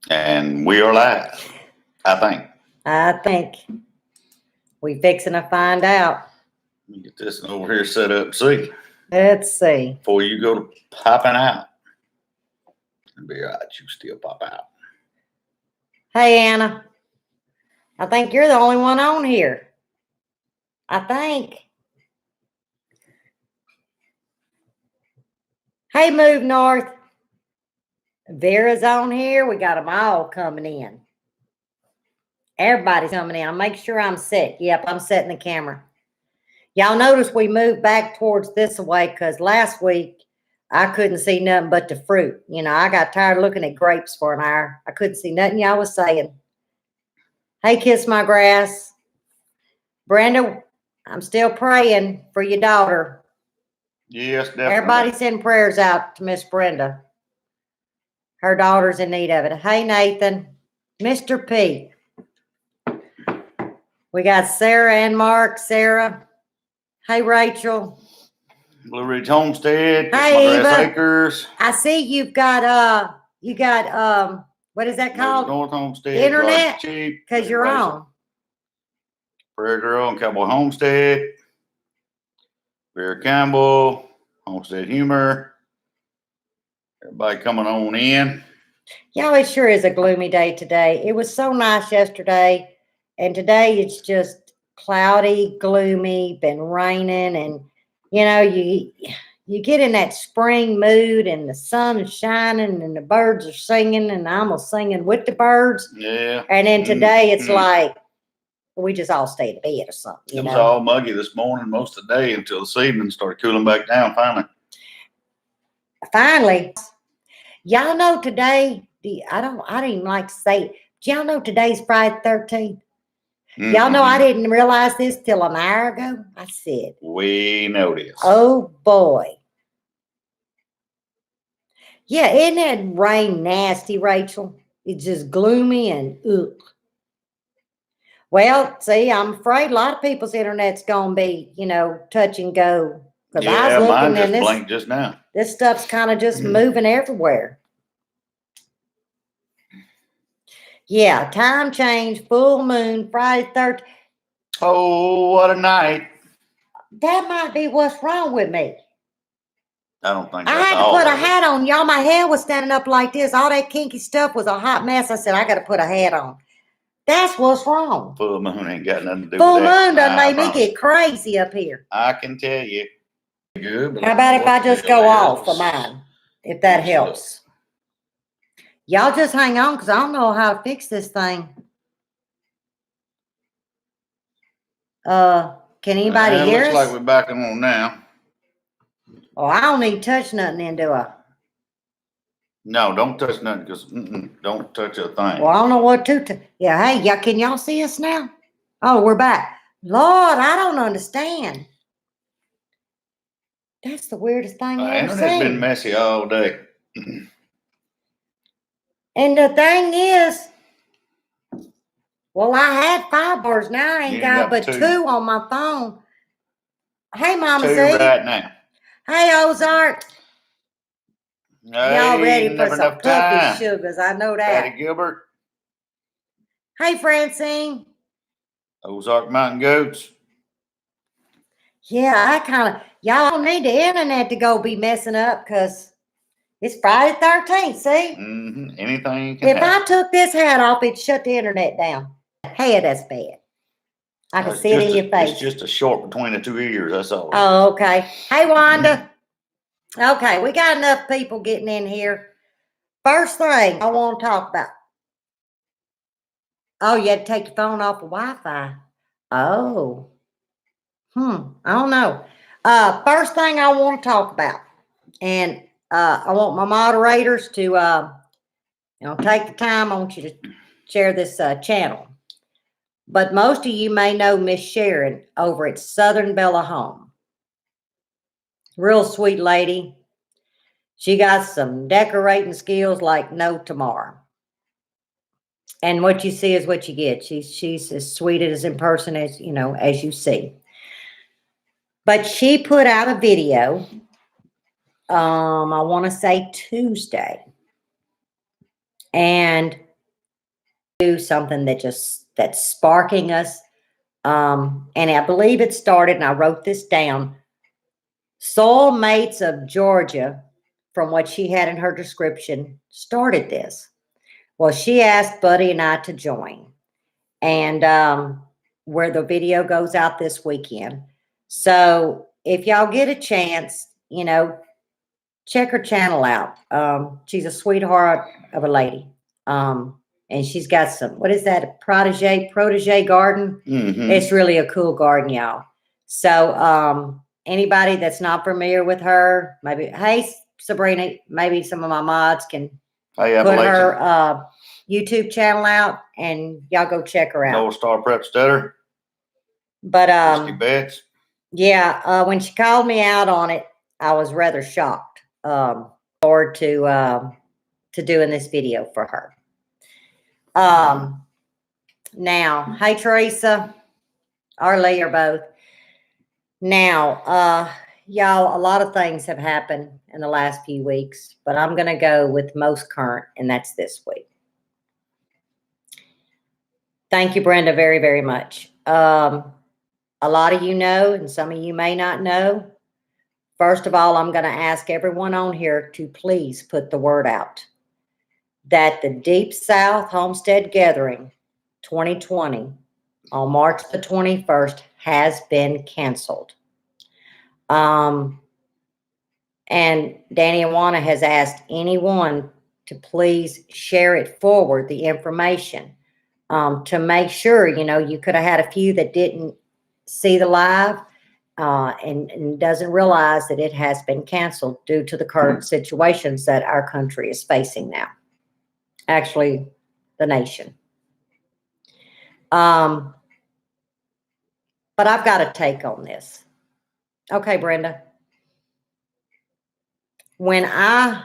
And we are live, I think. I think we fixing to find out. Let me get this one over here set up. See, Let's see. before you go to popping out. It'll be all right. You still pop out. Hey, Anna. I think you're the only one on here. I think. Hey, Move North. Vera's on here. We got them all coming in. Everybody's coming in. I'll make sure I'm set. Yep, I'm setting the camera. Y'all notice we moved back towards this way because last week I couldn't see nothing but the fruit. You know, I got tired of looking at grapes for an hour. I couldn't see nothing y'all was saying. Hey, Kiss My Grass. Brenda, I'm still praying for your daughter. Yes, definitely. Everybody send prayers out to Miss Brenda. Her daughter's in need of it. Hey, Nathan. Mr. P. We got Sarah and Mark. Sarah. Hey, Rachel. Blue Ridge Homestead. Hey, Grass Eva. Acres. I see you've got what is that called? North Homestead. Internet? Because you're on. Prairie Girl and Cowboy Homestead. Bear Campbell. Homestead Humor. Everybody coming on in. Y'all, it sure is a gloomy day today. It was so nice yesterday, and today it's just cloudy, gloomy, been raining, and you know, you get in that spring mood, and the sun is shining, and the birds are singing, and I'm almost singing with the birds. Yeah. And then today it's like we just all stayed in bed or something. It was all muggy this morning most of the day until this evening started cooling back down Finally, y'all know today. I don't even like to say it. Do y'all know today's Friday the 13th? Mm-hmm. Y'all know I didn't realize this till an hour ago. I said, we know this. Oh boy. Yeah, isn't that rain nasty, Rachel? It's just gloomy and ugh. Well, see, I'm afraid a lot of people's internet's gonna be, touch and go. Yeah, I was looking, mine just blinked just now. This stuff's kind of just moving everywhere. Yeah, time change, full moon, Friday 13th. Oh, what a night. That might be what's wrong with me. I don't think I had to put a hat on. Y'all, my hair was standing up like this. All that kinky stuff was a hot mess. I said, I got to put a hat on. That's what's wrong. Full moon ain't got nothing to do Full with that. Full moon done made me get crazy up here. I can tell you. Good. How about if I just go off for mine? If that helps. Y'all just hang on because I don't know how to fix this thing. Can anybody hear us? Looks like we're back on now. Oh, I don't need to touch nothing then, do I? No, don't touch nothing because don't touch a thing. Well, I don't know what to. Yeah, hey, can y'all see us now? Oh, we're back. Lord, I don't understand. That's the weirdest thing I've ever seen. Internet's been messy all day. And the thing is, well, I had 5 bars. Now I ain't got but 2 on my phone. Hey, Mama 2 C. right now. Hey, Ozark. Y'all ready for some puppy sugars? I know that. Patty Gilbert. Hey, Francine. Ozark Mountain Goats. Yeah, y'all don't need the internet to go be messing up because it's Friday 13th, see? Anything can happen. If I took this hat off, it'd shut the internet down. Hey, that's bad. I can see it in your face. It's just a short between the 2 ears, that's all. Oh, okay. Hey, Wanda. Okay, we got enough people getting in here. First thing I want to talk about. Oh, you had to take your phone off of Wi-Fi. Oh. I don't know. First thing I want to talk about, and I want my moderators to, take the time. I want you to share this channel. But most of you may know Miss Sharon over at Southern Bella Home. Real sweet lady. She got some decorating skills like no tomorrow. And what you see is what you get. She's as sweet as in person as, as you see. But she put out a video, I want to say Tuesday. And do something that's sparking us. And I believe it started, and I wrote this down. Soulmates of Georgia, from what she had in her description, started this. Well, she asked Buddy and I to join, and where the video goes out this weekend. So if y'all get a chance, check her channel out. She's a sweetheart of a lady. And she's got some, what is that? Protege garden. Mm-hmm. It's really a cool garden, y'all. So, anybody that's not familiar with her, maybe, hey, Sabrina, maybe some of my mods can Hey, put Appalachian. her YouTube channel out, and y'all go check her out. North Star Prep Stutter. But Whiskey Bets. yeah, when she called me out on it, I was rather shocked. Forward to doing this video for her. Now, hey Teresa, or Lee, or both. Now, y'all, a lot of things have happened in the last few weeks, but I'm going to go with most current, and that's this week. Thank you, Brenda, very, very much. A lot of you know, and some of you may not know. First of all, I'm going to ask everyone on here to please put the word out that the Deep South Homestead Gathering 2020 on March the 21st has been canceled. And Danny Awana has asked anyone to please share it forward, the information, to make sure, you could have had a few that didn't see the live and doesn't realize that it has been canceled due to the current situations that our country is facing now. Actually, the nation. But I've got a take on this. Okay, Brenda. When I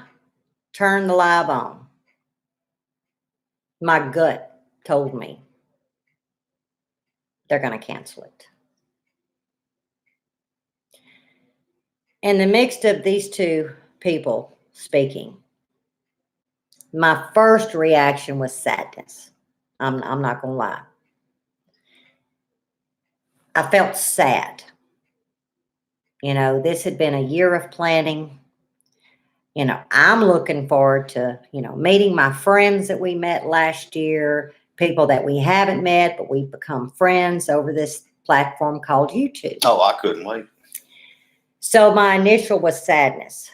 turned the live on, my gut told me they're going to cancel it. In the mix of these two people speaking, my first reaction was sadness. I'm not going to lie. I felt sad. This had been a year of planning. I'm looking forward to, meeting my friends that we met last year, people that we haven't met, but we've become friends over this platform called YouTube. Oh, I couldn't wait. So my initial was sadness.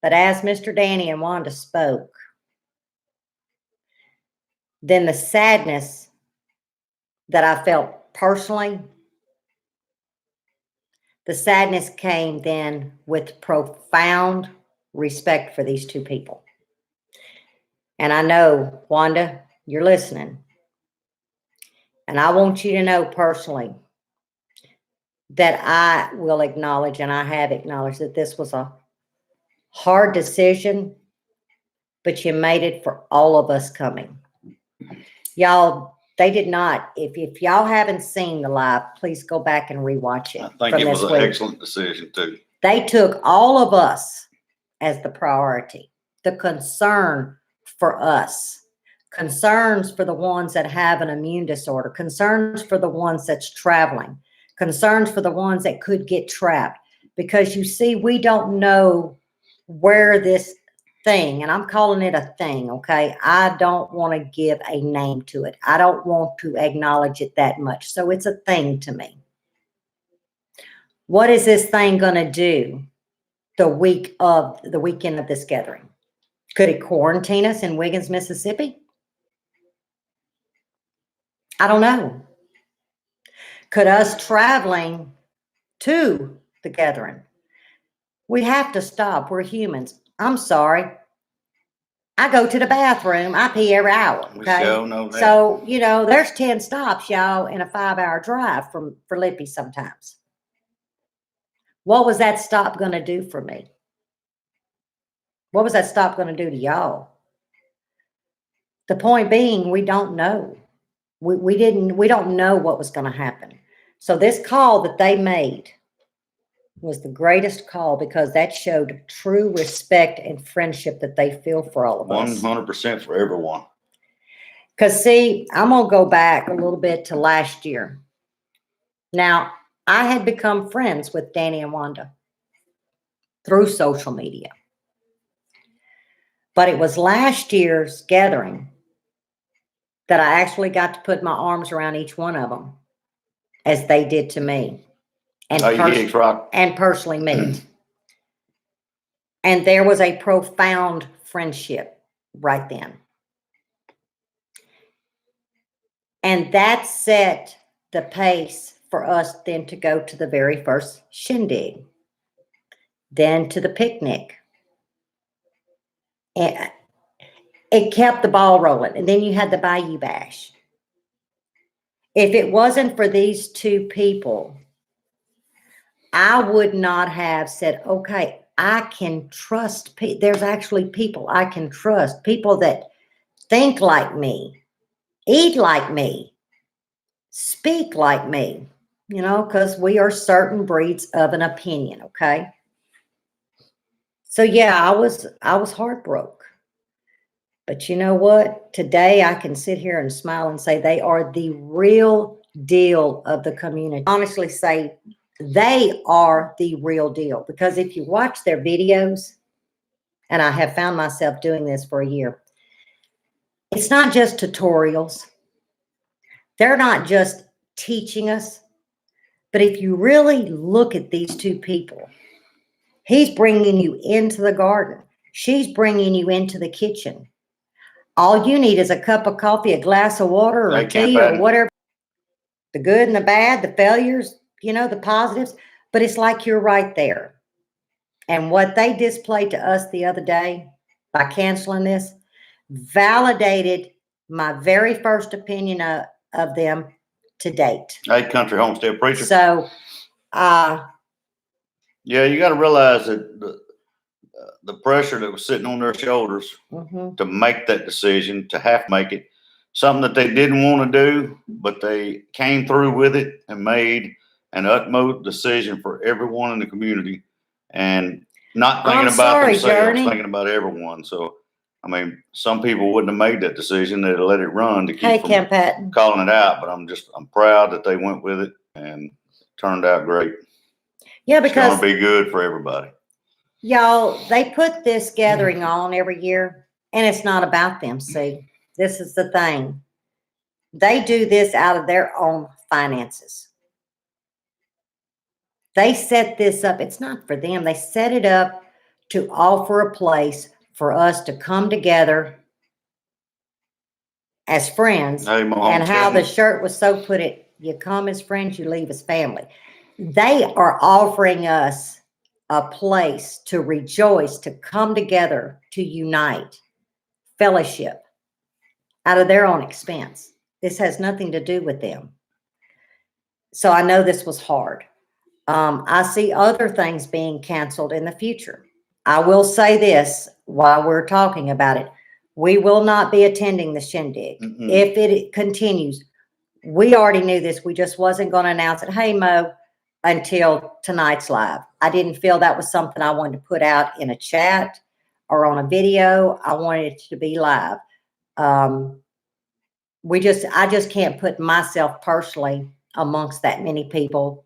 But as Mr. Danny and Wanda spoke, then the sadness that I felt personally, the sadness came then with profound respect for these two people. And I know, Wanda, you're listening. And I want you to know personally that I will acknowledge, and I have acknowledged, that this was a hard decision, but you made it for all of us coming. Y'all, they did not. If y'all haven't seen the live, please go back and rewatch it. I think it was an excellent decision too. They took all of us as the priority, the concern for us, concerns for the ones that have an immune disorder, concerns for the ones that's traveling, concerns for the ones that could get trapped. Because you see, we don't know where this thing, and I'm calling it a thing, okay? I don't want to give a name to it. I don't want to acknowledge it that much. So it's a thing to me. What is this thing going to do the weekend of this gathering? Could it quarantine us in Wiggins, Mississippi? I don't know. Could us traveling to the gathering? We have to stop. We're humans. I'm sorry. I go to the bathroom. I pee every hour. Okay. We sure know that. So, there's 10 stops, y'all, in a 5-hour drive for Lippy sometimes. What was that stop going to do for me? What was that stop going to do to y'all? The point being, we don't know. We don't know what was going to happen. So this call that they made was the greatest call, because that showed true respect and friendship that they feel for all of us. 100% for everyone. Because, see, I'm going to go back a little bit to last year. Now, I had become friends with Danny and Wanda through social media. But it was last year's gathering that I actually got to put my arms around each one of them as they did to me. And, Oh, you did, Rock. and personally meet. And there was a profound friendship right then. And that set the pace for us then to go to the very first shindig, then to the picnic. And it kept the ball rolling. And then you had the Bayou Bash. If it wasn't for these two people, I would not have said, okay, I can trust people. There's actually people I can trust, people that think like me, eat like me, speak like me, you know, because we are certain breeds of an opinion, okay? So yeah, I was heartbroken. But you know what? Today I can sit here and smile and say they are the real deal of the community. Honestly say they are the real deal, because if you watch their videos, and I have found myself doing this for a year, it's not just tutorials. They're not just teaching us, but if you really look at these two people, he's bringing you into the garden. She's bringing you into the kitchen. All you need is a cup of coffee, a glass of water, or a tea, or whatever. The good and the bad, the failures, you know, the positives, but it's like you're right there. And what they displayed to us the other day by canceling this validated my very first opinion of them to date. Hey, country homestead preacher. So, yeah, you got to realize that the pressure that was sitting on their shoulders to make that decision, to have to make it, something that they didn't want to do, but they came through with it and made an utmost decision for everyone in the community, and not thinking about themselves, thinking about everyone. So, I mean, some people wouldn't have made that decision. They'd let it run to keep from calling it out. But I'm proud that they went with it and it turned out great. Yeah, because it's going to be good for everybody. Y'all, they put this gathering on every year, and it's not about them. See, this is the thing. They do this out of their own finances. They set this up. It's not for them. They set it up to offer a place for us to come together as friends. Hey, and how the shirt was so put it, you come as friends, you leave as family. They are offering us a place to rejoice, to come together, to unite, fellowship out of their own expense. This has nothing to do with them. So I know this was hard. I see other things being canceled in the future. I will say this while we're talking about it. We will not be attending the shindig. If it continues. We already knew this. We just wasn't going to announce it. Hey, Mo, until tonight's live. I didn't feel that was something I wanted to put out in a chat or on a video. I wanted it to be live. I just can't put myself personally amongst that many people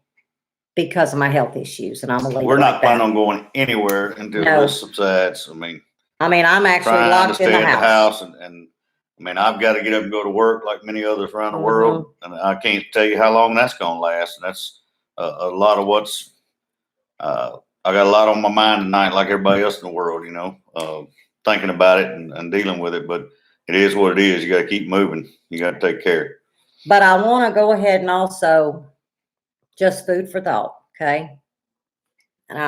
because of my health issues, and we're not planning on going anywhere until this subsides. I mean, I'm actually locked in the house. And I mean, I've got to get up and go to work like many others around the world, and I can't tell you how long that's going to last. And that's a lot of what's. I got a lot on my mind tonight, like everybody else in the world, you know, thinking about it and dealing with it. But it is what it is. You got to keep moving. You got to take care. But I want to go ahead and also just food for thought, okay? And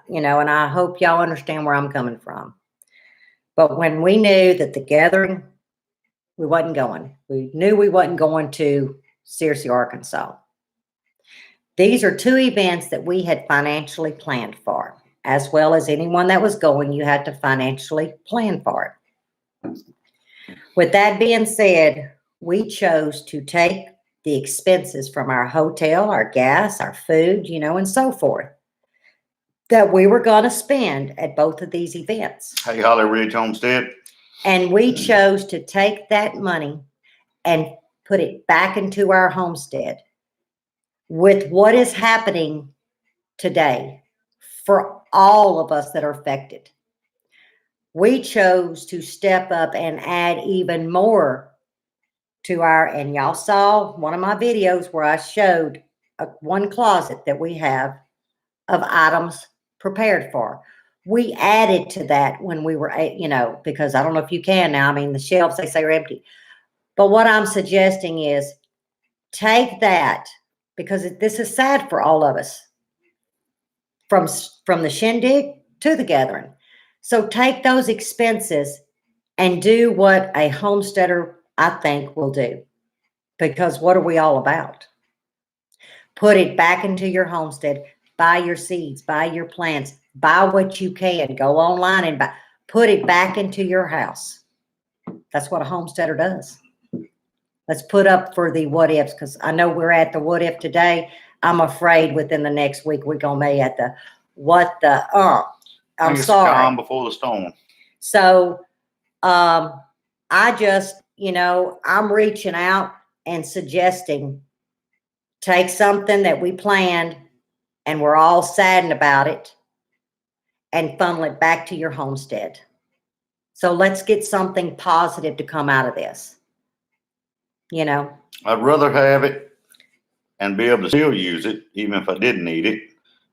and I hope y'all understand where I'm coming from. But when we knew that the gathering, we wasn't going. We knew we wasn't going to Searcy, Arkansas. These are two events that we had financially planned for, as well as anyone that was going, you had to financially plan for it. With that being said, we chose to take the expenses from our hotel, our gas, our food, and so forth, that we were going to spend at both of these events. Hey, Holly Ridge Homestead. And we chose to take that money and put it back into our homestead with what is happening today for all of us that are affected. We chose to step up and add even more to and y'all saw one of my videos where I showed one closet that we have of items prepared for. We added to that when we were, because I don't know if you can now. I mean, the shelves, they say, are empty. But what I'm suggesting is take that, because this is sad for all of us, from the shindig to the gathering. So take those expenses and do what a homesteader, I think, will do. Because what are we all about? Put it back into your homestead. Buy your seeds, buy your plants, buy what you can. Go online and buy. Put it back into your house. That's what a homesteader does. Let's put up for the what ifs, because I know we're at the what if today. I'm afraid within the next week we're gonna be at the what the I'm sorry. Calm before the storm. So I just, I'm reaching out and suggesting take something that we planned and we're all saddened about it and funnel it back to your homestead. So let's get something positive to come out of this. I'd rather have it and be able to still use it, even if I didn't need it,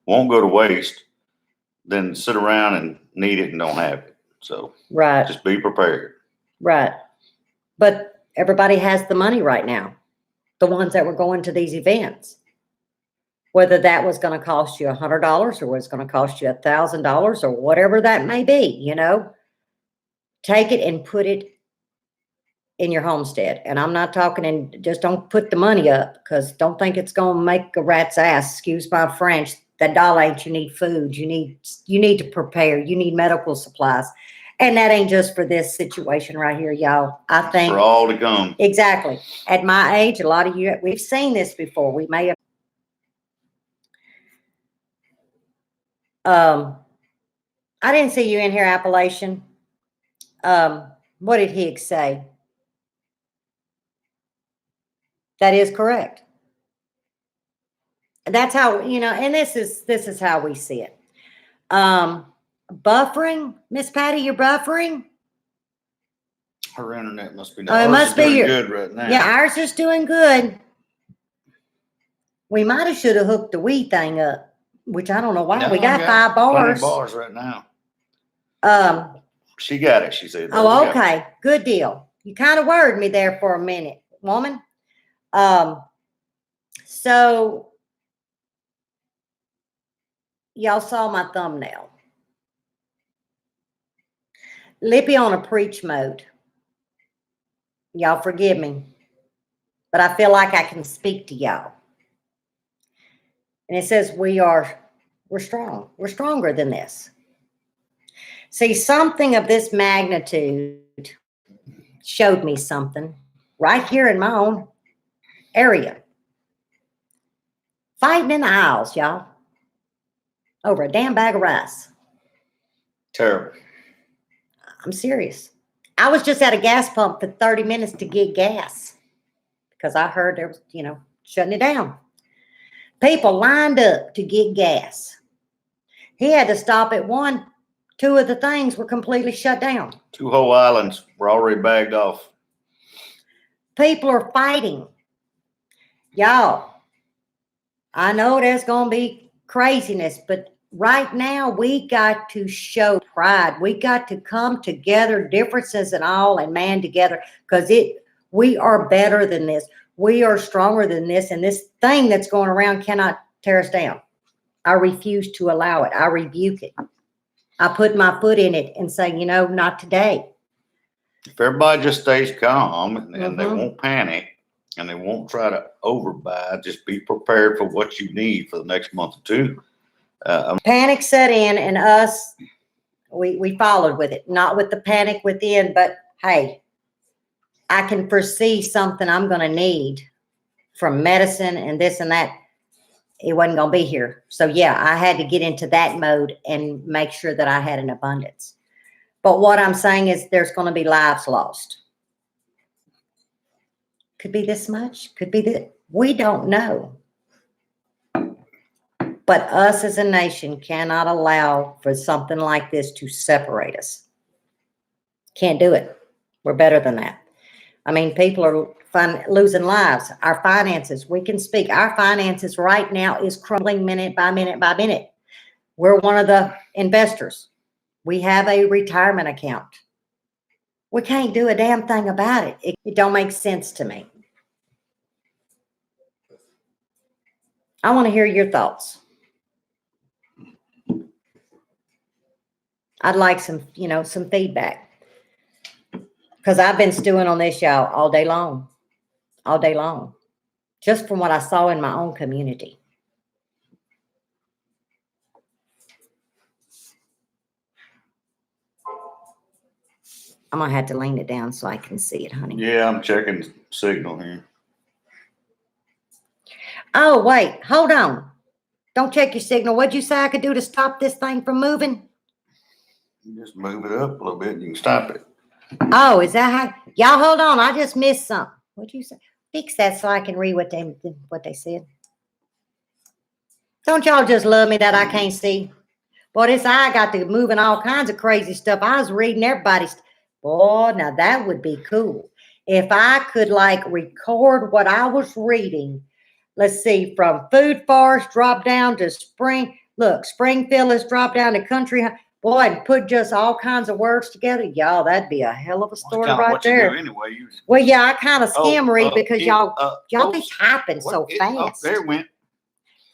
won't go to waste, than sit around and need it and don't have it. So right, just be prepared. Right. But everybody has the money right now. The ones that were going to these events, whether that was going to cost you $100 or was going to cost you $1,000 or whatever that may be, take it and put it in your homestead. And I'm not talking, and just don't put the money up, because don't think it's going to make a rat's ass. Excuse my French. That dollar ain't, you need food. You need to prepare. You need medical supplies. And that ain't just for this situation right here, y'all. I think for all to come. Exactly. At my age, a lot of you, we've seen this before. We may have. I didn't see you in here, Appalachian. What did he say? That is correct. That's how, and this is how we see it. Buffering, Miss Patty, you're buffering? Her internet must be It must be good right now. Yeah, ours is doing good. We might have should have hooked the Wii thing up, which I don't know why. No, we got 5 bars. 20 bars right now. She got it, she said. Oh, okay. Good deal. You kind of worried me there for a minute, woman. So y'all saw my thumbnail. Lippy on a preach mode. Y'all forgive me, but I feel like I can speak to y'all. And it says we're strong. We're stronger than this. See, something of this magnitude showed me something right here in my own area. Fighting in the aisles, y'all, over a damn bag of rice. Terrible. I'm serious. I was just at a gas pump for 30 minutes to get gas because I heard there was, shutting it down. People lined up to get gas. He had to stop at 1. 2 of the things were completely shut down. 2 whole islands were already bagged off. People are fighting. Y'all, I know there's going to be craziness, but right now we got to show pride. We got to come together, differences and all, and man together, because we are better than this. We are stronger than this, and this thing that's going around cannot tear us down. I refuse to allow it. I rebuke it. I put my foot in it and say, not today. If everybody just stays calm and they won't panic and they won't try to overbuy, just be prepared for what you need for the next month or 2. Panic set in, and us, we followed with it. Not with the panic within, but hey, I can foresee something I'm going to need from medicine and this and that. It wasn't going to be here. So yeah, I had to get into that mode and make sure that I had an abundance. But what I'm saying is there's going to be lives lost. Could be this much, could be that. We don't know. But us as a nation cannot allow for something like this to separate us. Can't do it. We're better than that. I mean, people are losing lives. Our finances, we can speak. Our finances right now is crumbling minute by minute by minute. We're one of the investors. We have a retirement account. We can't do a damn thing about it. It don't make sense to me. I want to hear your thoughts. I'd like some, some feedback. Because I've been stewing on this, y'all, all day long. All day long. Just from what I saw in my own community. I'm going to have to lean it down so I can see it, honey. Yeah, I'm checking signal here. Oh, wait. Hold on. Don't check your signal. What'd you say I could do to stop this thing from moving? You just move it up a little bit and you can stop it. Oh, is that how? Y'all hold on. I just missed something. What'd you say? Fix that so I can read what they said. Don't y'all just love me that I can't see? Boy, this eye got to moving all kinds of crazy stuff. I was reading everybody's. Boy, now that would be cool. If I could record what I was reading. Let's see, from Food Forest drop down to Spring. Look, Springfield has dropped down to Country. Boy, and put just all kinds of words together. Y'all, that'd be a hell of a story right there. Anyway, well, yeah, I kind of skim read because y'all be typing so fast. Oh, there it went.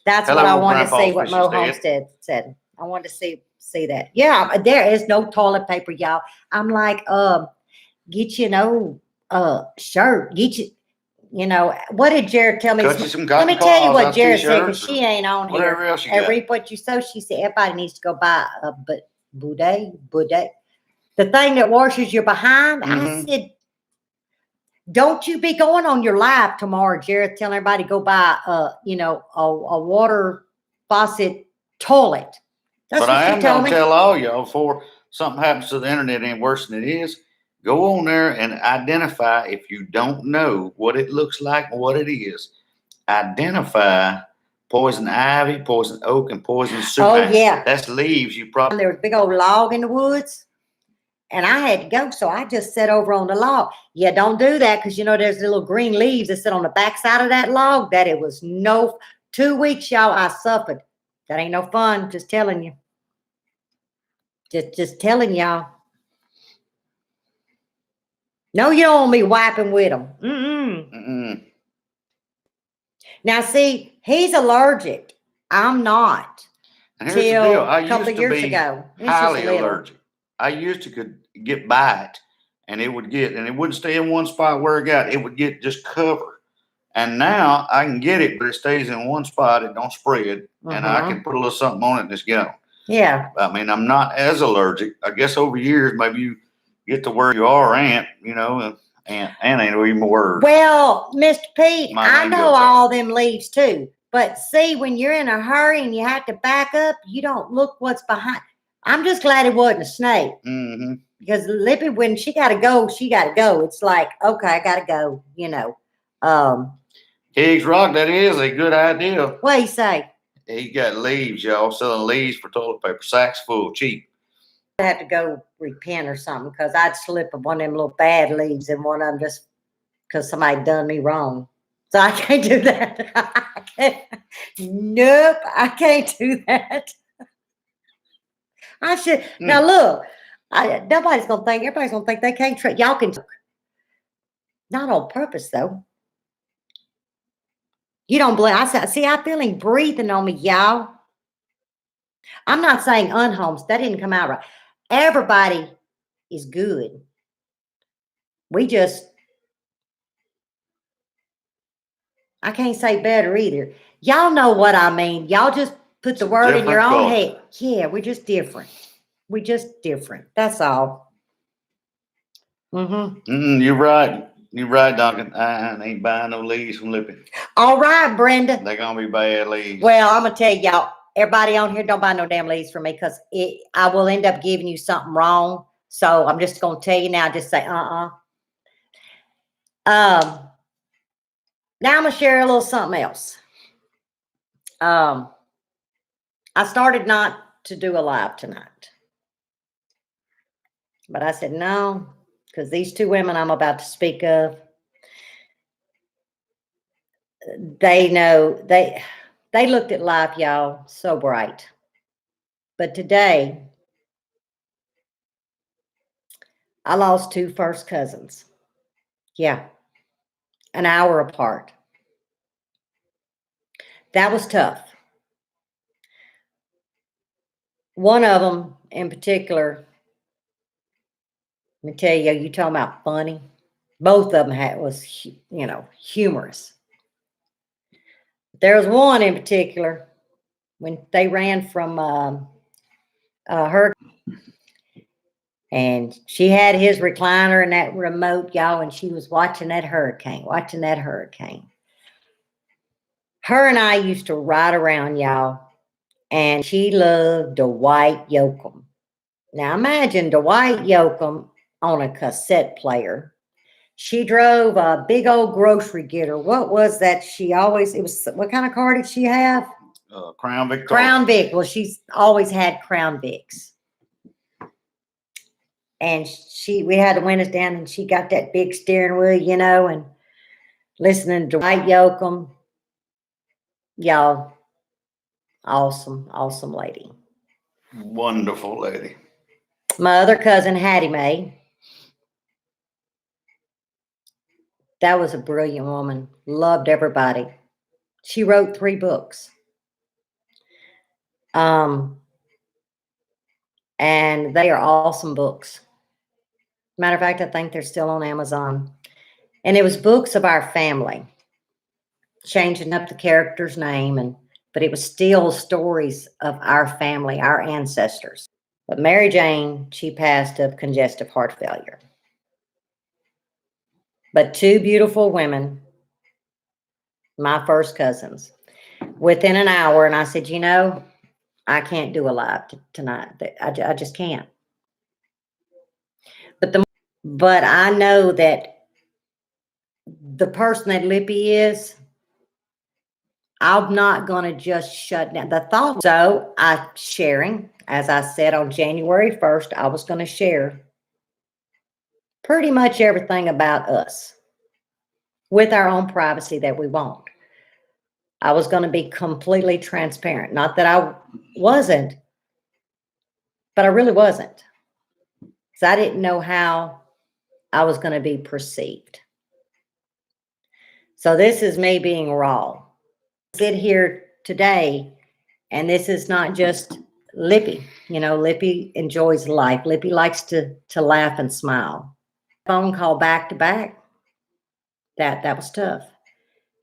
That's what I wanted to see, what Mo Homestead said. I wanted to see that. Yeah, there is no toilet paper, y'all. I'm like, get you shirt. Get you. What did Jared tell me? Cut you some Let me cotton tell you balls what out Jared said, t-shirts because she ain't on here. whatever else you got. Reap what you sow. She said everybody needs to go buy a bidet. The thing that washes your behind. I said, don't you be going on your live tomorrow, Jared, telling everybody go buy a water faucet toilet. That's but what I she am told going me. to tell all y'all before something happens to the internet ain't worse than it is. Go on there and identify if you don't know what it looks like and what it is. Identify poison ivy, poison oak, and poison sumac. Oh, yeah. That's leaves you probably. There was a big old log in the woods, and I had to go, so I just sat over on the log. Yeah, don't do that, because there's little green leaves that sit on the backside of that log. That it was 2 weeks, y'all. I suffered. That ain't no fun. Just telling you. Just telling y'all. No, you don't want me wiping with them. Now, see, he's allergic. I'm not. And here's the deal. I a couple used of to years be ago. highly allergic. I used to could get bite, and it wouldn't stay in one spot where it got. It would get just covered. And now I can get it, but it stays in one spot. It don't spread, and I can put a little something on it and it's gone. Yeah. I mean, I'm not as allergic. I guess over years, maybe you get to where you are, Aunt, Aunt ain't even a word. Well, Mr. Pete, I know all them leaves too. But see, when you're in a hurry and you have to back up, you don't look what's behind. I'm just glad it wasn't a snake. Because Lippy, when she got to go, she got to go. It's like, okay, I got to go, Higgs Rock, that is a good idea. What do you say? He got leaves, y'all, selling leaves for toilet paper, sacks full, cheap. I have to go repent or something, because I'd slip of one of them little bad leaves in one of them just because somebody done me wrong. So I can't do that. Nope, I can't do that. I should. Now look, nobody's gonna think. Everybody's gonna think they can't. Y'all can. Not on purpose though. You don't believe. I feel him breathing on me, y'all. I'm not saying unhomes. That didn't come out right. Everybody is good. I can't say better either. Y'all know what I mean. Y'all just put the word in your own head. Yeah, we're just different. We're just different. That's all. You're right. You're right, Duncan. I ain't buying no leaves from Lippy. All right, Brenda. They're going to be bad leaves. Well, I'm going to tell y'all, everybody on here, don't buy no damn leaves from me, because I will end up giving you something wrong. So I'm just going to tell you now, just say, Now I'm gonna share a little something else. I started not to do a live tonight, but I said no, because these two women I'm about to speak of, they know they looked at life, y'all, so bright. But today, I lost two first cousins. Yeah, an hour apart. That was tough. One of them in particular, let me tell you, you talking about funny. Both of them was humorous. There was one in particular when they ran from her, and she had his recliner and that remote, y'all, and she was watching that hurricane. Her and I used to ride around, y'all, and she loved Dwight Yoakam. Now imagine Dwight Yoakam on a cassette player. She drove a big old grocery getter. What was that? What kind of car did she have? Crown Vic. Crown Vic. Well, she's always had Crown Vics. And we had the windows down, and she got that big steering wheel, and listening to Dwight Yoakam. Y'all, awesome lady. Wonderful lady. My other cousin, Hattie Mae. That was a brilliant woman. Loved everybody. She wrote 3 books. And they are awesome books. Matter of fact, I think they're still on Amazon. And it was books of our family, changing up the character's name, but it was still stories of our family, our ancestors. But Mary Jane, she passed of congestive heart failure. But 2 beautiful women, my first cousins, within an hour, and I said, I can't do a live tonight. I just can't. But I know that the person that Lippy is, I'm not going to just shut down the thought. So sharing, as I said on January 1st, I was going to share pretty much everything about us with our own privacy that we want. I was going to be completely transparent. Not that I wasn't, but I really wasn't. Because I didn't know how I was going to be perceived. So this is me being raw. I sit here today, and this is not just Lippy. Lippy enjoys life. Lippy likes to laugh and smile. Phone call back to back. That was tough.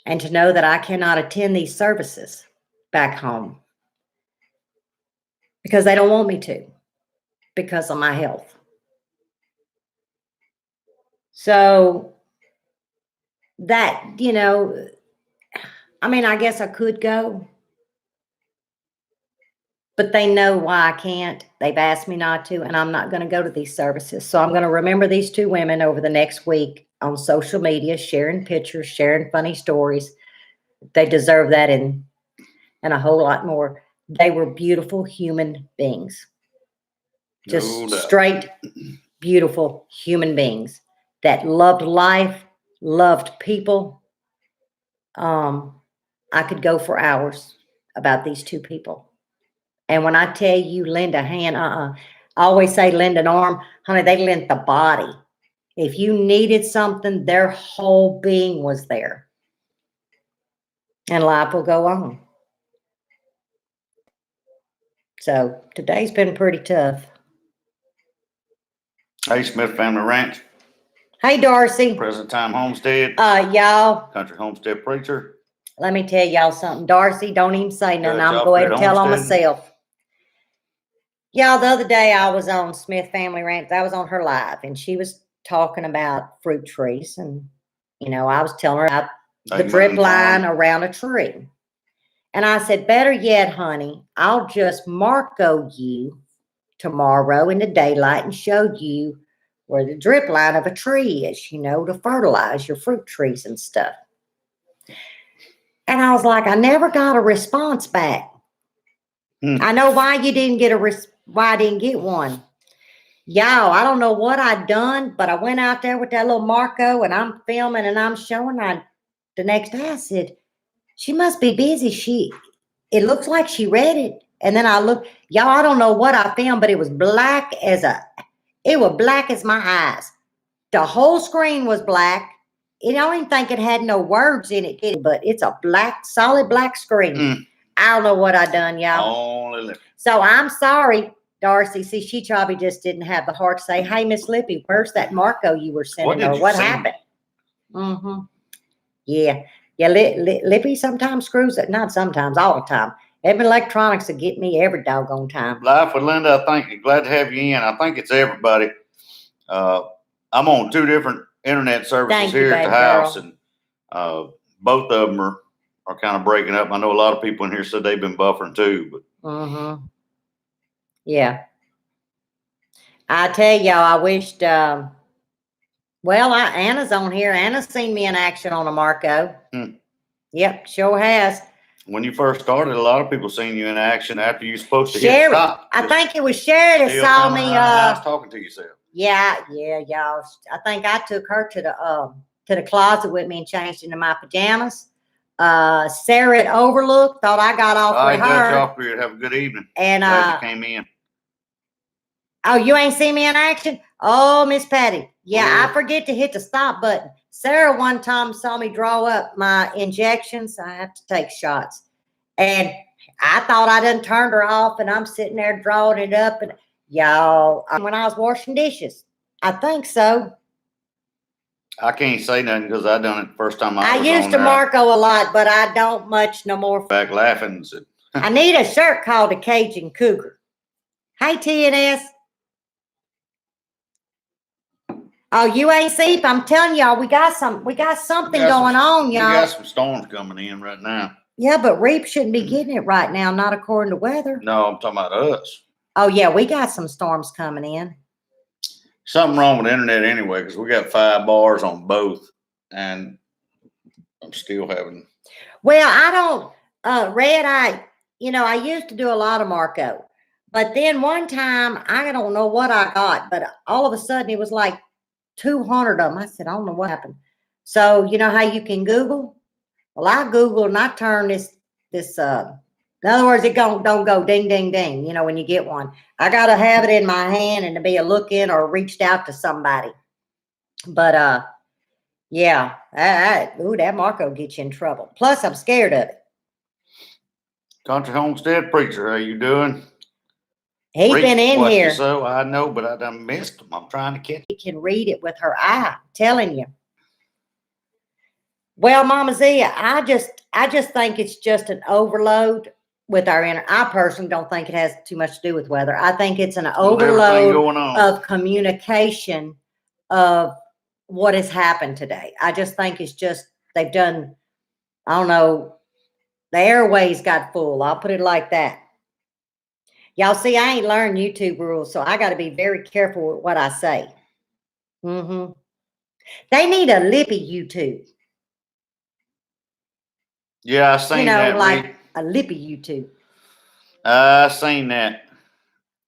And to know that I cannot attend these services back home because they don't want me to, because of my health. So that, I guess I could go, but they know why I can't. They've asked me not to, and I'm not going to go to these services. So I'm going to remember these 2 women over the next week on social media, sharing pictures, sharing funny stories. They deserve that and a whole lot more. They were beautiful human beings. Just straight, beautiful human beings that loved life, loved people. I could go for hours about these 2 people. And when I tell you lend a hand, I always say lend an arm. Honey, they lent the body. If you needed something, their whole being was there. And life will go on. So today's been pretty tough. Hey, Smith Family Ranch. Hey, Darcy. Present time homestead. Y'all. Country homestead preacher. Let me tell y'all something. Darcy, don't even say nothing. I'm Judge going to tell on Homestead. myself. Y'all, the other day I was on Smith Family Ranch. I was on her live, and she was talking about fruit trees. And, I was telling her about the drip line around a tree. And I said, better yet, honey, I'll just Marco you tomorrow in the daylight and show you where the drip line of a tree is, to fertilize your fruit trees and stuff. And I was like, I never got a response back. I know why you didn't get why I didn't get one. Y'all, I don't know what I'd done, but I went out there with that little Marco and I'm filming and I'm showing the next day I said, she must be busy. It looks like she read it. And then I looked, y'all, I don't know what I filmed, but it was black as my eyes. The whole screen was black. I don't even think it had no words in it, but it's a solid black screen. I don't know what I done, y'all. So I'm sorry, Darcy. See, she probably just didn't have the heart to say, hey, Miss Lippy, where's that Marco you were sending her? What happened? Yeah. Yeah, Lippy sometimes screws it. Not sometimes, all the time. Even electronics will get me every doggone time. Life with Linda, I think, glad to have you in. I think it's everybody. I'm on 2 different internet services here at the house, and both of them are kind of breaking up. I know a lot of people in here said they've been buffering too, but yeah. I tell y'all, I wished. Well, Anna's on here. Anna's seen me in action on a Marco. Yep, sure has. When you first started, a lot of people seen you in action after you were supposed to Sherry, hit stop. I think it was Sherry that saw me. I was talking to yourself. Yeah, y'all. I think I took her to the closet with me and changed into my pajamas. Sarah at Overlook thought I got off with her. Have a good evening. And glad you came in. Oh, you ain't seen me in action? Oh, Miss Patty. Yeah, I forget to hit the stop button. Sarah one time saw me draw up my injections. I have to take shots. And I thought I done turned her off, and I'm sitting there drawing it up. And y'all, when I was washing dishes, I think so. I can't say nothing because I done it the first time I used to Marco a lot, but I don't much no more. Back laughing and said, I need a shirt called a Cajun Cougar. Hey, TNS. Oh, you ain't see? I'm telling y'all, we got something going on, y'all. We got some storms coming in right now. Yeah, but Reap shouldn't be getting it right now, not according to weather. No, I'm talking about us. Oh, yeah, we got some storms coming in. Something wrong with the internet anyway, because we got 5 bars on both, and I'm still having. Well, I don't, Red, I used to do a lot of Marco, but then one time, I don't know what I got, but all of a sudden it was like 200 of them. I said, I don't know what happened. So, you know how you can Google? Well, I Googled and I turned this, in other words, it don't go ding, ding, ding, when you get one. I got to have it in my hand and to be a look-in or reached out to somebody. But, yeah, that Marco gets you in trouble. Plus, I'm scared of it. Country Homestead Preacher, how you doing? He's been in here. So I know, but I done missed him. I'm trying to catch. He can read it with her eye, I'm telling you. Well, Mama Zia, I just think it's just an overload with our I personally don't think it has too much to do with weather. I think it's an overload of communication of what has happened today. I just think it's just they've done. I don't know. The airways got full. I'll put it like that. Y'all see, I ain't learned YouTube rules, so I got to be very careful with what I say. They need a Lippy YouTube. Yeah, I seen that. Like a Lippy YouTube. I seen that.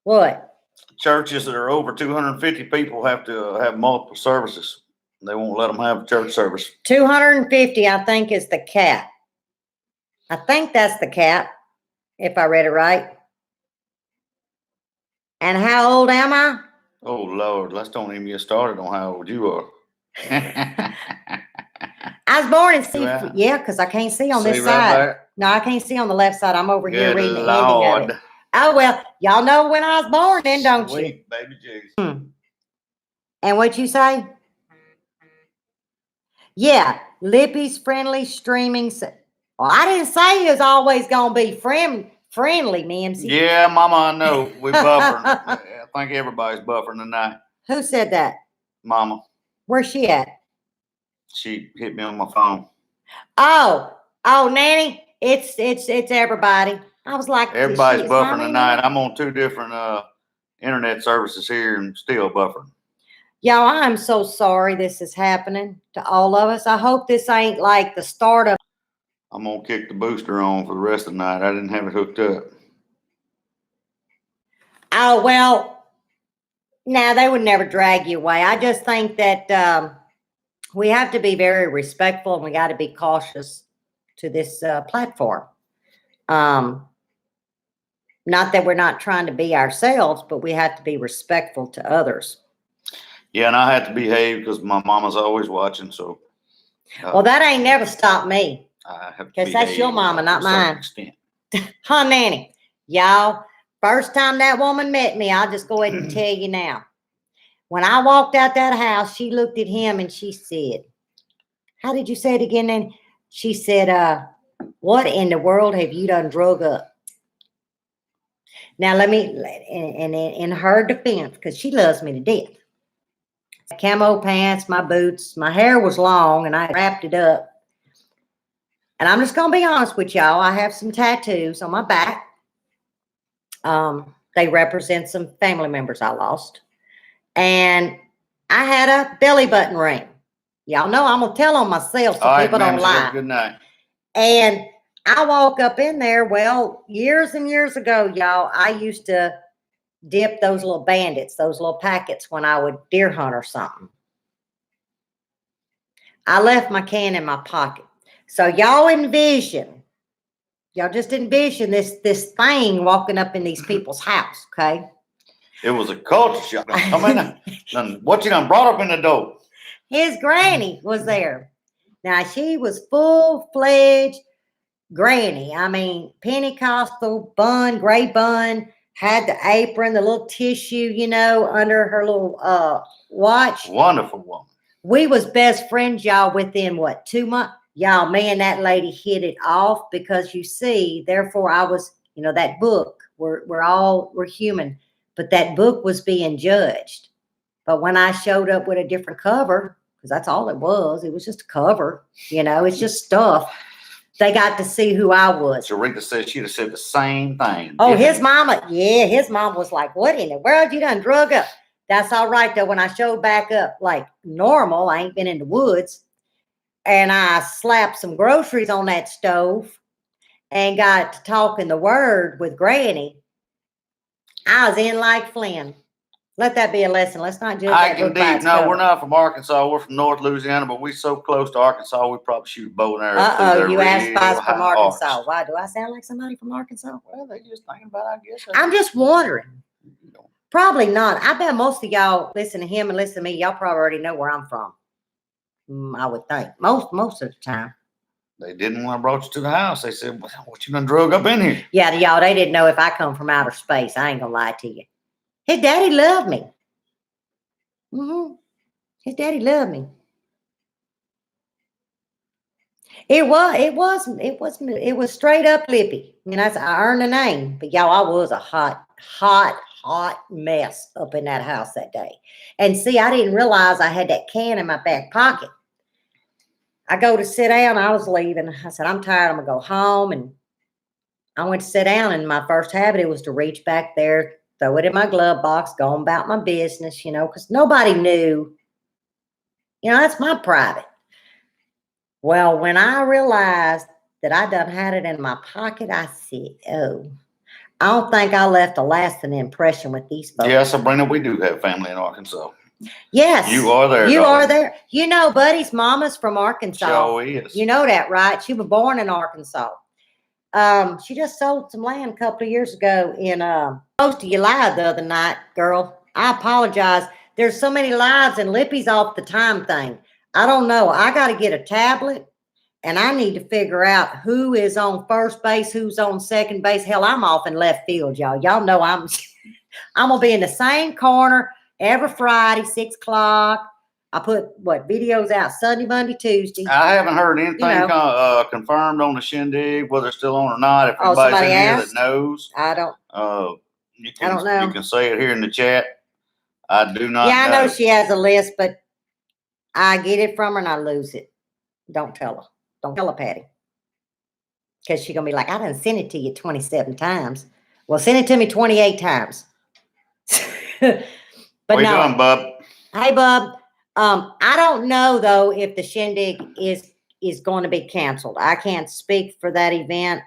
What? Churches that are over 250 people have to have multiple services. They won't let them have a church service. 250, I think, is the cap. I think that's the cap, if I read it right. And how old am I? Oh, Lord, let's don't even get started on how old you are. I was born in yeah, because I can't see on this side. There? No, I can't see on the left side. I'm over here reading the Lord. ending of it. Oh, well, y'all know when I was born then, don't you? Sweet baby Jesus. And what you say? Yeah, Lippy's friendly streaming. Well, I didn't say it was always going to be friendly, Mimsy. Yeah, Mama, I know. We buffering. I think everybody's buffering tonight. Who said that? Mama. Where's she at? She hit me on my phone. Oh, Nanny, it's everybody. I was like, everybody's buffering tonight. I'm on 2 different internet services here and still buffering. Y'all, I'm so sorry this is happening to all of us. I hope this ain't like the start of I'm gonna kick the booster on for the rest of the night. I didn't have it hooked up. Oh, well, now they would never drag you away. I just think that we have to be very respectful and we got to be cautious to this platform. Not that we're not trying to be ourselves, but we have to be respectful to others. Yeah, and I had to behave because my mama's always watching. So, Well, that ain't never stopped me. I have to Because that's your behave mama, to not a certain mine. extent. Huh, Nanny? Y'all, first time that woman met me, I'll just go ahead and tell you now. When I walked out that house, she looked at him and she said, how did you say it again, Nanny? She said, what in the world have you done drug up? Now, let me, and in her defense, because she loves me to death. Camo pants, my boots, my hair was long and I wrapped it up. And I'm just going to be honest with y'all. I have some tattoos on my back. They represent some family members I lost. And I had a belly button ring. Y'all know I'm going to tell on myself so people don't lie. Good night. And I walk up in there. Well, years and years ago, y'all, I used to dip those little bandits, those little packets when I would deer hunt or something. I left my can in my pocket. So y'all just envision this thing walking up in these people's house, okay? It was a culture shock. Come in, what you done brought up in the door? His granny was there. Now, she was full-fledged granny. I mean, Pentecostal bun, gray bun, had the apron, the little tissue, under her little watch. Wonderful woman. We was best friends, y'all, within, 2 months? Y'all, me and that lady hit it off because, you see, therefore I was, that book, we're human, but that book was being judged. But when I showed up with a different cover, because that's all it was just a cover, it's just stuff. They got to see who I was. Sharika said she'd have said the same thing. Oh, his mama was like, what in the world you done drug up? That's all right, though. When I showed back up like normal, I ain't been in the woods, and I slapped some groceries on that stove and got to talking the word with Granny, I was in like Flynn. Let that be a lesson. Let's not judge that book by its cover. No, we're not from Arkansas. We're from North Louisiana, but we're so close to Arkansas, we probably shoot a bow and arrow. You asked us from Arkansas. Why do I sound like somebody from Arkansas? Well, they just thinking about, I guess. I'm just wondering. Probably not. I bet most of y'all listen to him and listen to me. Y'all probably already know where I'm from. I would think most of the time. They didn't want to brought you to the house. They said, what you done drug up in here? Yeah, y'all, they didn't know if I come from outer space. I ain't gonna lie to you. His daddy loved me. His daddy loved me. It was straight up lippy. I earned a name, but y'all, I was a hot mess up in that house that day. And see, I didn't realize I had that can in my back pocket. I go to sit down. I was leaving. I said, I'm tired. I'm going to go home. And I went to sit down. And my first habit, it was to reach back there, throw it in my glove box, go on about my business, because nobody knew. That's my private. Well, when I realized that I done had it in my pocket, I said, oh, I don't think I left a lasting impression with these folks. Yeah, Sabrina, we do have family in Arkansas. Yes. You are there. You are there. Buddy's mama's from Arkansas. Sure is. You know that, right? She was born in Arkansas. She just sold some land a couple of years ago in close to your live the other night, girl. I apologize. There's so many lives and Lippy's off the time thing. I don't know. I got to get a tablet and I need to figure out who is on first base, who's on second base. Hell, I'm off in left field, y'all. Y'all know I'm going to be in the same corner every Friday, 6 o'clock. I put videos out Sunday, Monday, Tuesday. I haven't heard anything confirmed on the shindig, whether it's still on or not. If anybody's in here that knows, I don't. I don't know. You can say it here in the chat. I do not. Yeah, I know she has a list, but I get it from her and I lose it. Don't tell her. Don't tell her, Patty, because she's gonna be like, I done sent it to you 27 times. Well, send it to me 28 times. But what you doing, bub? Hey, bub. I don't know though if the shindig is is going to be canceled. I can't speak for that event.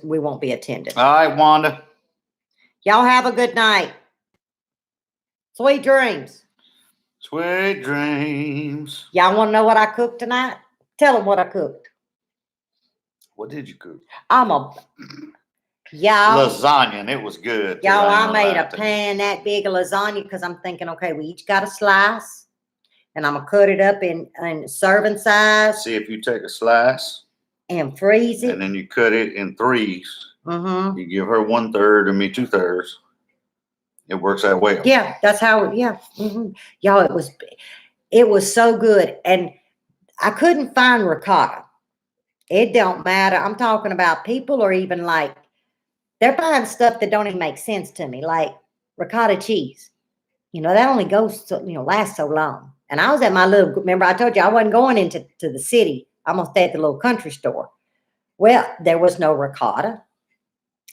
We won't be attending. All right, Wanda. Y'all have a good night. Sweet dreams. Sweet dreams. Y'all want to know what I cooked tonight? Tell them what I cooked. What did you cook? Y'all. Lasagna, and it was good. too. Y'all, I ain't gonna made lie a to you. pan that big of lasagna because I'm thinking, okay, we each got a slice, and I'm gonna cut it up in serving size See, if you take a slice and freeze it. and then you cut it in threes, Mm-hmm. you give her 1/3 and me 2/3. It works that way. Yeah, that's how. Yeah, mm-hmm. Y'all, it was so good, and I couldn't find ricotta. It don't matter. I'm talking about people are even like they're buying stuff that don't even make sense to me, like ricotta cheese. That only goes so, lasts so long. And I was at my little, remember I told you I wasn't going into the city. I'm going to stay at the little country store. Well, there was no ricotta.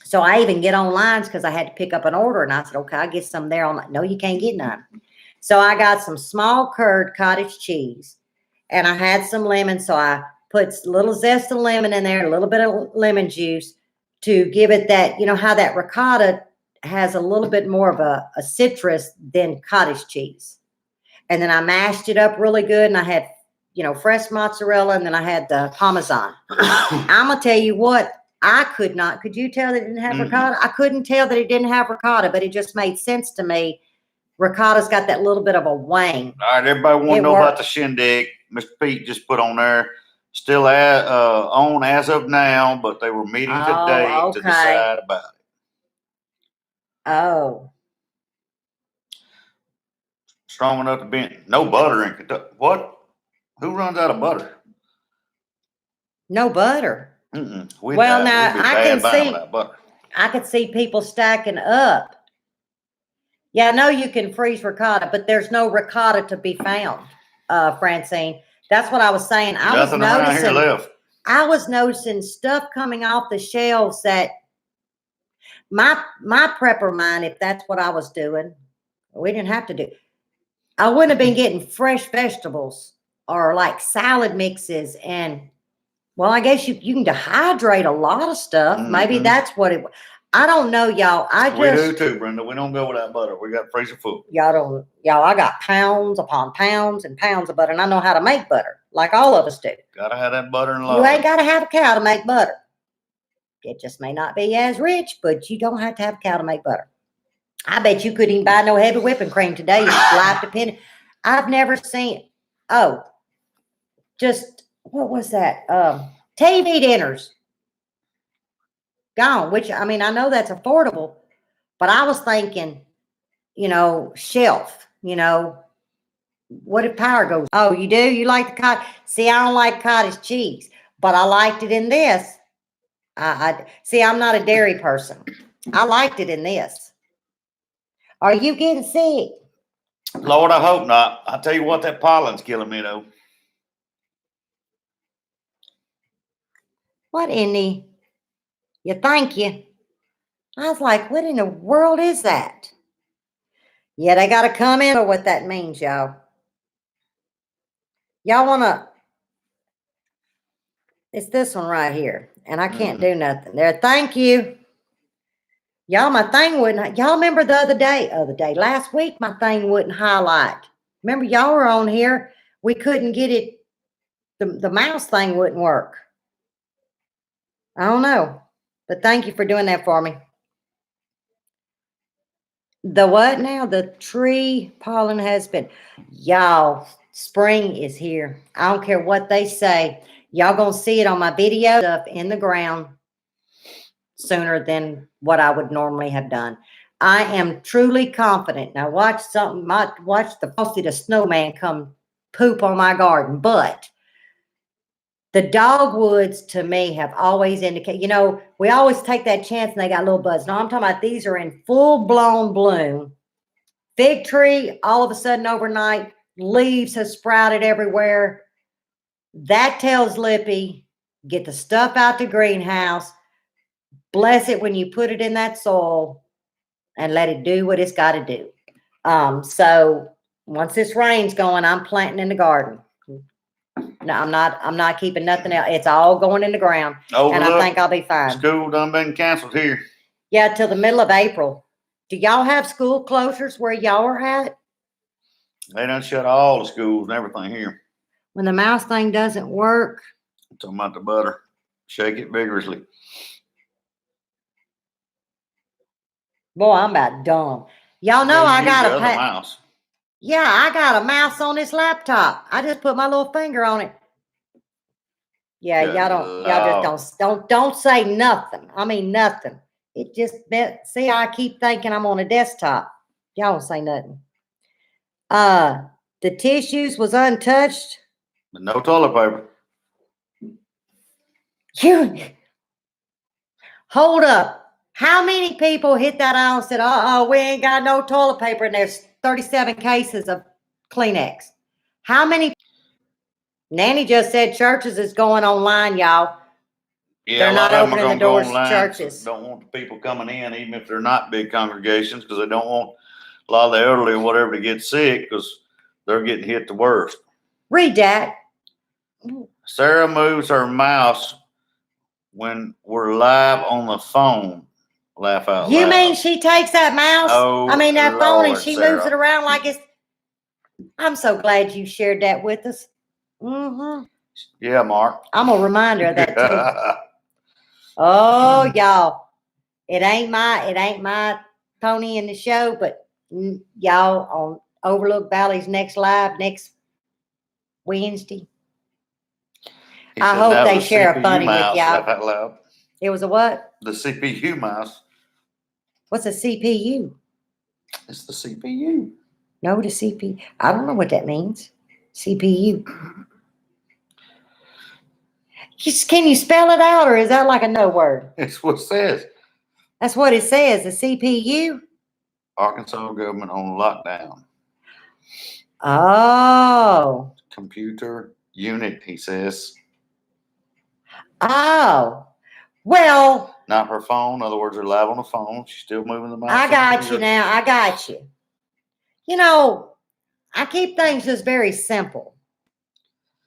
So I even get online because I had to pick up an order. And I said, okay, I'll get some there. I'm like, no, you can't get none. So I got some small curd cottage cheese. And I had some lemon. So I put a little zest of lemon in there, a little bit of lemon juice to give it that, how that ricotta has a little bit more of a citrus than cottage cheese. And then I mashed it up really good. And I had, fresh mozzarella. And then I had the Parmesan. I'm going to tell you what, I could not. Could you tell that it didn't have ricotta? I couldn't tell that it didn't have ricotta, but it just made sense to me. Ricotta's got that little bit of a wang. All right, everybody want to know about the shindig. Mr. Pete just put on there. Still on as of now, but they were meeting today to decide about it. Oh. Strong enough to be no butter in Kentucky. What? Who runs out of butter? No butter. Well, now I could see people stacking up. Yeah, I know you can freeze ricotta, but there's no ricotta to be found, Francine. That's what I was saying. Nothing around here left. I was noticing stuff coming off the shelves that my prepper mind, if that's what I was doing, we didn't have to do. I wouldn't have been getting fresh vegetables or like salad mixes. And well, I guess you can dehydrate a lot of stuff. Mm-hmm. Maybe that's what it was. I don't know, y'all. We do too, Brenda. We don't go without butter. We got freezer food. Y'all, I got pounds upon pounds and pounds of butter, and I know how to make butter, like all of us do. Gotta have that butter and love. You ain't gotta have a cow to make butter. It just may not be as rich, but you don't have to have a cow to make butter. I bet you couldn't even buy no heavy whipping cream today. Life depending. I've never seen. Oh, just what was that? TV dinners. Gone, which I mean, I know that's affordable, but I was thinking, shelf, what if power goes? Oh, you do? You like the cottage? See, I don't like cottage cheese, but I liked it in this. I see, I'm not a dairy person. I liked it in this. Are you getting sick? Lord, I hope not. I tell you what, that pollen's killing me though. What in the... You thank you. I was like, what in the world is that? Yeah, they got to come in or what that means, y'all. Y'all want to... It's this one right here. And I can't do nothing. There, thank you. Y'all, my thing wouldn't... Y'all remember last week, my thing wouldn't highlight. Remember, y'all were on here. We couldn't get it. The mouse thing wouldn't work. I don't know. But thank you for doing that for me. The what now? The tree pollen has been. Y'all, spring is here. I don't care what they say. Y'all gonna see it on my video stuff in the ground sooner than what I would normally have done. I am truly confident. Now watch the Frosty the Snowman come poop on my garden, but the dogwoods to me have always indicated, we always take that chance and they got little buds. No, I'm talking about these are in full blown bloom. Fig tree, all of a sudden overnight, leaves have sprouted everywhere. That tells Lippy, get the stuff out the greenhouse, bless it when you put it in that soil and let it do what it's got to do. So Once this rain's going, I'm planting in the garden. No, I'm not keeping nothing else. It's all going in the ground. And I think I'll be fine. School done been canceled here. Yeah, till the middle of April. Do y'all have school closures where y'all are at? They done shut all the schools and everything here. When the mouse thing doesn't work. I'm talking about the butter. Shake it vigorously. Boy, I'm about dumb. Y'all know I got a mouse. Yeah, I got a mouse on this laptop. I just put my little finger on it. Yeah, y'all just don't say nothing. I mean nothing. It just see, I keep thinking I'm on a desktop. Y'all don't say nothing. The tissues was untouched. No toilet paper. You hold up. How many people hit that aisle and said, "Uh-oh, we ain't got no toilet paper," and there's 37 cases of Kleenex? How many? Nanny just said churches is going online, y'all. Yeah, they're not opening the doors to churches. Don't want the people coming in, even if they're not big congregations, because they don't want a lot of the elderly or whatever to get sick, because they're getting hit the worst. Read that. Sarah moves her mouse when we're live on the phone. Laugh out loud. You mean she takes that mouse? Oh, that phone, and she Sarah. moves it around like it's. I'm so glad you shared that with us. Mm-hmm. Yeah, Mark. I'm a reminder of that too. Oh, y'all. It ain't my pony in the show, but y'all on Overlook Valley's next live next Wednesday. I hope they share a funny with y'all. Laugh out loud. It was a what? The CPU mouse. What's a CPU? It's the CPU. No, the CPU. I don't know what that means. CPU. Can you spell it out, or is that like a no word? It's what it says. That's what it says. The CPU. Arkansas government on lockdown. Oh. Computer unit, he says. Oh. Well. Not her phone. In other words, they're live on the phone. She's still moving the mouse. I got you now. I got you. You know, I keep things just very simple.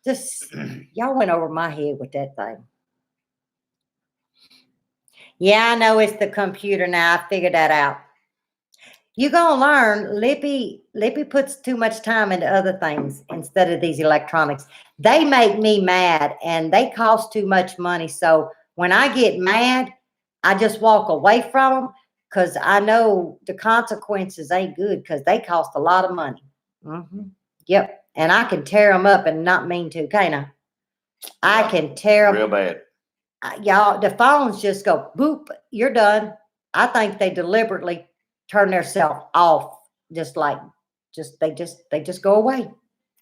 Just, y'all went over my head with that thing. Yeah, I know it's the computer now. I figured that out. You're going to learn. Lippy puts too much time into other things instead of these electronics. They make me mad, and they cost too much money. So when I get mad, I just walk away from them, because I know the consequences ain't good, because they cost a lot of money. Mm-hmm. Yep. And I can tear them up and not mean to, can't I? I can tear them. Real bad. Y'all, the phones just go, boop, you're done. I think they deliberately turn themselves off, they just go away,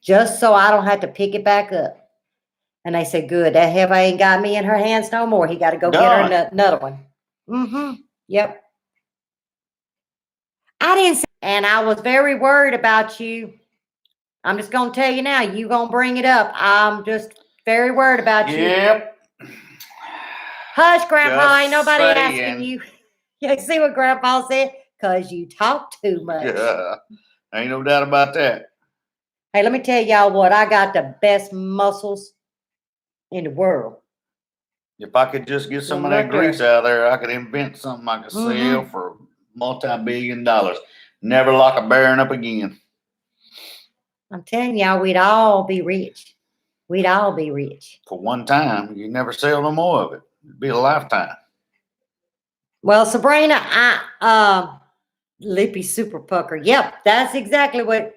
just so I don't have to pick it back up. And they say, good, that heifer ain't got me in her hands no more. He got to go get her another one. Mm-hmm. Yep. I didn't say, and I was very worried about you. I'm just going to tell you now, you going to bring it up. I'm just very worried about you. Yep. Hush, Grandpa. Just ain't nobody saying. Asking you. You see what Grandpa said? Because you talk too much. Yeah. Ain't no doubt about that. Hey, let me tell y'all what. I got the best muscles in the world. If I could just get some of that grease out of there, I could invent something I could sell for multi-billion dollars. Never lock a bearing up again. I'm telling y'all, we'd all be rich. We'd all be rich. For one time, you never sell no more of it. It'd be a lifetime. Well, Sabrina, Lippy Super Pucker. Yep, that's exactly what.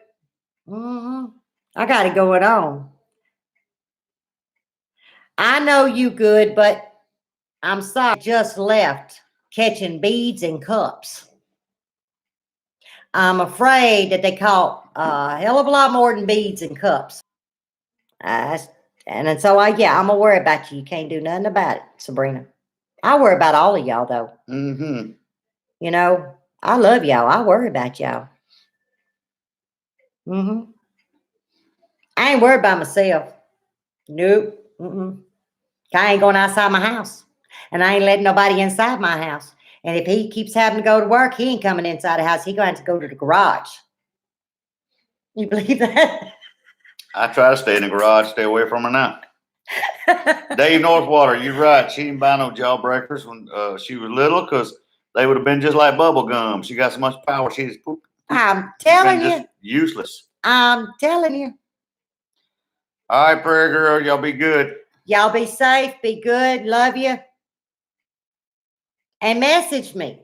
I got it going on. I know you good, but I'm sorry. Just left catching beads and cups. I'm afraid that they caught a hell of a lot more than beads and cups. I'm gonna worry about you. You can't do nothing about it, Sabrina. I worry about all of y'all, though. Mm-hmm. You know, I love y'all. I worry about y'all. Mm-hmm. I ain't worried about myself. Nope. I ain't going outside my house. And I ain't letting nobody inside my house. And if he keeps having to go to work, he ain't coming inside the house. He going to have to go to the garage. You believe that? I try to stay in the garage, stay away from her now. Dave Northwater, you're right. She didn't buy no jawbreakers when she was little because they would have been just like bubble gum. She got so much power, she's I'm telling you. just useless. I'm telling you. All right, Prairie Girl, y'all be good. Y'all be safe, be good, love you. And message me.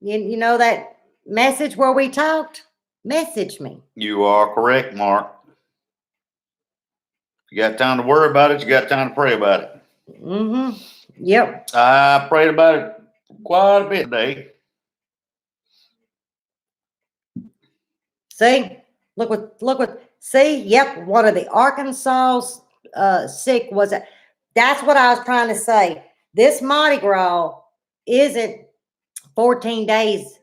You know that message where we talked? Message me. You are correct, Mark. You got time to worry about it, you got time to pray about it. Mm-hmm. Yep. I prayed about it quite a bit today. See? Look what, see? Yep, one of the Arkansas sick was it. That's what I was trying to say. This Mardi Gras isn't 14 days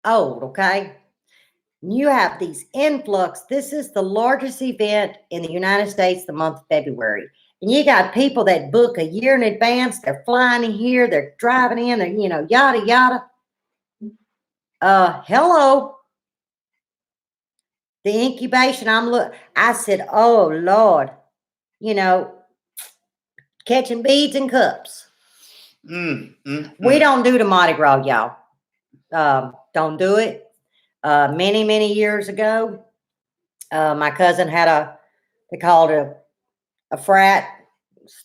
old, okay? You have these influx. This is the largest event in the United States the month of February. And you got people that book a year in advance. They're flying in here. They're driving in. They're, yada, yada. Hello. The incubation, I said, oh, Lord, catching beads and cups. We don't do the Mardi Gras, y'all. Don't do it. Many, many years ago, my cousin had they called a frat,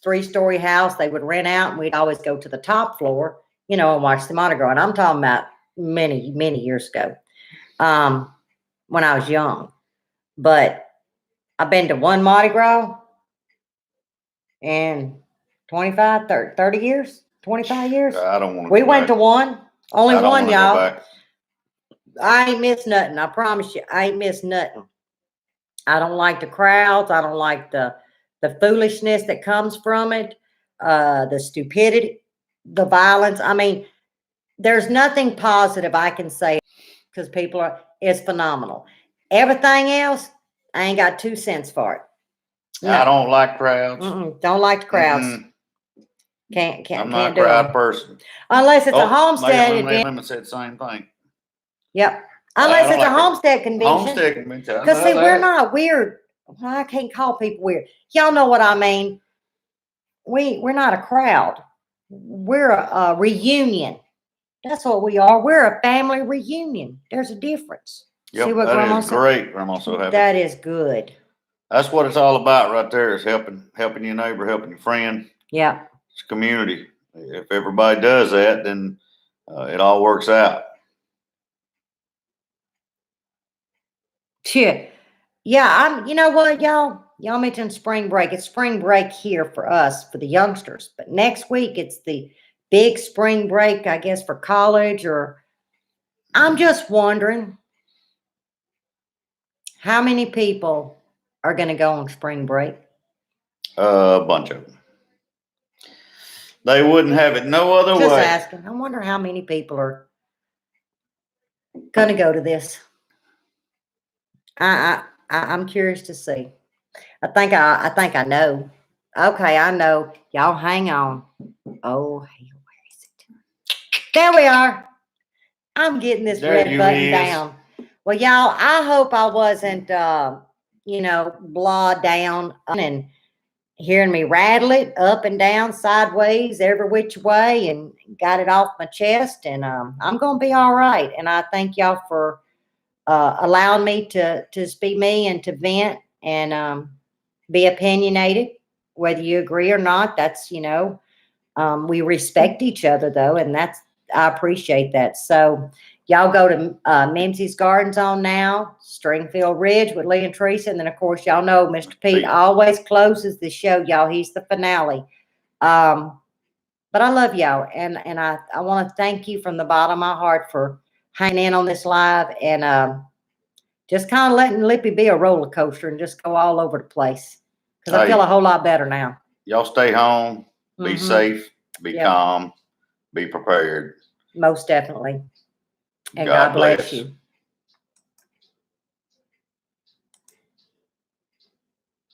3-story house. They would rent out, and we'd always go to the top floor, and watch the Mardi Gras. And I'm talking about many, many years ago, when I was young. But I've been to one Mardi Gras in 25, 30 years, 25 years. I don't want to. We went to one. Only one, y'all. I ain't missed nothing. I promise you, I ain't missed nothing. I don't like the crowds. I don't like the foolishness that comes from it, the stupidity, the violence. I mean, there's nothing positive I can say because it's phenomenal. Everything else, I ain't got 2 cents for it. No. I don't like crowds. Don't like the crowds. Can't I'm not a crowd person. Unless it's a homestead event. Lemon said the same thing. Yep. Unless it's a homestead convention. Homestead convention. Because see, we're not weird. Well, I can't call people weird. Y'all know what I mean. We're not a crowd. We're a reunion. That's what we are. We're a family reunion. There's a difference. Yep, see what Grandma said? Great. Grandma so happy. That is good. That's what it's all about right there, is helping your neighbor, helping your friend. Yeah. It's community. If everybody does that, then it all works out. Yeah, you know what, y'all mentioned spring break. It's spring break here for us, for the youngsters. But next week, it's the big spring break, I guess, for college. Or I'm just wondering how many people are going to go on spring break? A bunch of them. They wouldn't have it no other way. Just asking. I wonder how many people are going to go to this. I'm curious to see. I think I know. Okay, I know. Y'all hang on. Oh, hey, where is it? There we are. I'm getting this red button down. Well, y'all, I hope I wasn't, blah down and hearing me rattle it up and down, sideways, every which way, and got it off my chest. And I'm going to be all right. And I thank y'all for allowing me to speak me and to vent and be opinionated, whether you agree or not. That's, we respect each other though. And I appreciate that. So y'all go to Mimsey's Gardens on now, Stringfield Ridge with Lee and Teresa. And then of course, y'all know Mr. Pete always closes the show, y'all. He's the finale. But I love y'all. And I want to thank you from the bottom of my heart for hanging in on this live and just kind of letting Lippy be a roller coaster and just go all over the place. Because I feel a whole lot better now. Y'all stay home, be safe, be calm, be prepared. Most definitely. And God bless you.